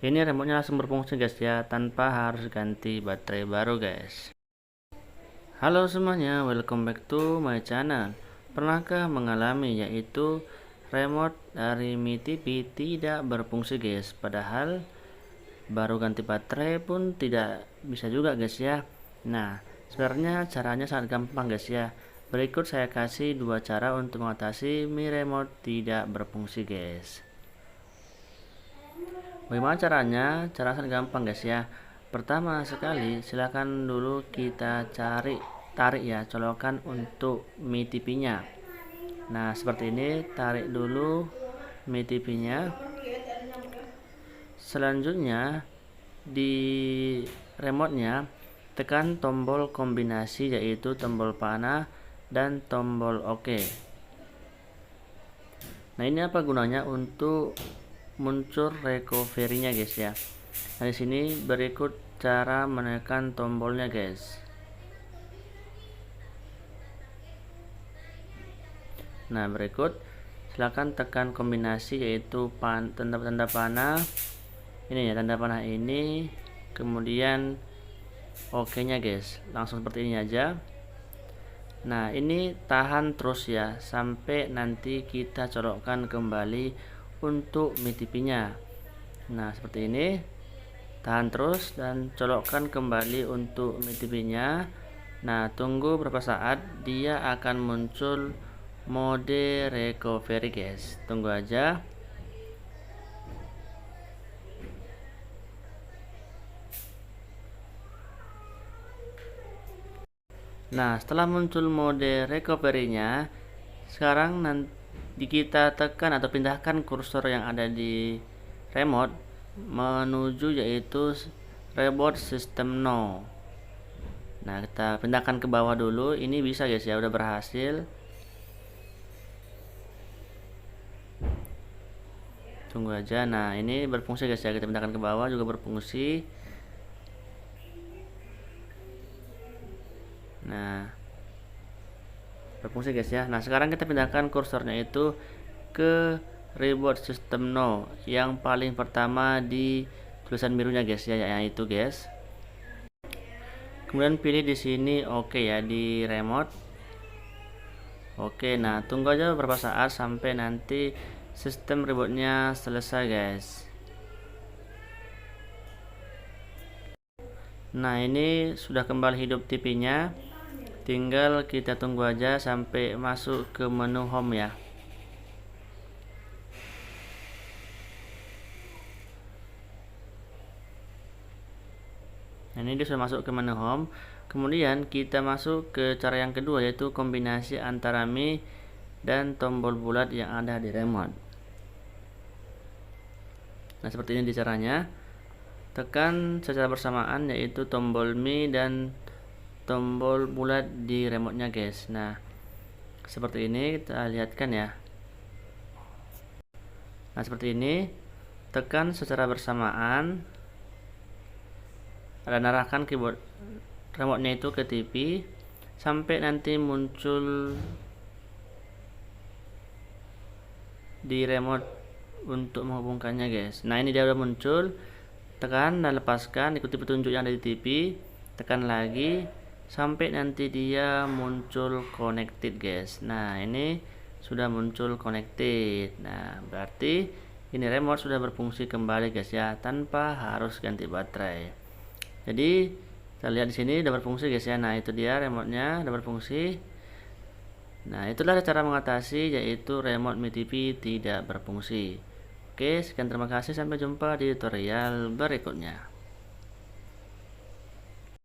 Ini remote-nya langsung berfungsi guys ya, tanpa harus ganti baterai baru guys. Halo semuanya, welcome back to my channel. Pernahkah mengalami yaitu remote dari Mi TV tidak berfungsi guys, padahal baru ganti baterai pun tidak bisa juga guys ya. Nah, sebenarnya caranya sangat gampang guys ya. Berikut saya kasih dua cara untuk mengatasi Mi Remote tidak berfungsi guys. Bagaimana caranya? Cara sangat gampang guys ya. Pertama sekali silahkan dulu kita tarik ya colokan untuk Mi TV nya. Nah seperti ini, tarik dulu Mi TV nya. Selanjutnya di remote nya tekan tombol kombinasi, yaitu tombol panah dan tombol OK. Nah ini apa gunanya? Untuk muncul recovery-nya guys ya. Nah di sini berikut cara menekan tombolnya guys. Nah berikut silakan tekan kombinasi, yaitu tanda panah ini ya, tanda panah ini, kemudian OK nya guys, langsung seperti ini aja. Nah ini tahan terus ya sampai nanti kita colokkan kembali untuk Mi TV nya. Nah seperti ini, tahan terus dan colokkan kembali untuk Mi TV nya. Nah tunggu berapa saat dia akan muncul mode recovery guys, tunggu aja. Nah setelah muncul mode recovery nya, sekarang nanti kita tekan atau pindahkan kursor yang ada di remote menuju yaitu reboot system no. Nah kita pindahkan ke bawah dulu. Ini bisa guys ya, udah berhasil. Tunggu aja. Nah ini berfungsi guys ya, kita pindahkan ke bawah juga berfungsi. Nah berfungsi guys ya. Nah sekarang kita pindahkan kursornya itu ke reboot system no yang paling pertama di tulisan birunya guys ya, yaitu guys. Kemudian pilih di sini OK ya, di remote. Oke, nah tunggu aja beberapa saat sampai nanti sistem rebootnya selesai guys. Nah ini sudah kembali hidup TV nya, tinggal kita tunggu aja sampai masuk ke menu home ya. Nah ini dia sudah masuk ke menu home. Kemudian kita masuk ke cara yang kedua, yaitu kombinasi antara Mi dan tombol bulat yang ada di remote. Nah seperti ini caranya. Tekan secara bersamaan yaitu tombol Mi dan tombol bulat di remote nya guys. Nah seperti ini kita lihatkan ya. Nah seperti ini, tekan secara bersamaan dan arahkan keyboard remote nya itu ke TV sampai nanti muncul di remote untuk menghubungkannya guys. Nah ini dia udah muncul. Tekan dan lepaskan, ikuti petunjuk yang ada di TV, tekan lagi sampai nanti dia muncul connected guys. Nah ini sudah muncul connected. Nah berarti ini remote sudah berfungsi kembali guys ya, tanpa harus ganti baterai. Jadi kita lihat di sini udah berfungsi guys ya. Nah itu dia remote-nya udah berfungsi. Nah itulah cara mengatasi yaitu remote Mi TV tidak berfungsi. Oke, sekian, terima kasih, sampai jumpa di tutorial berikutnya.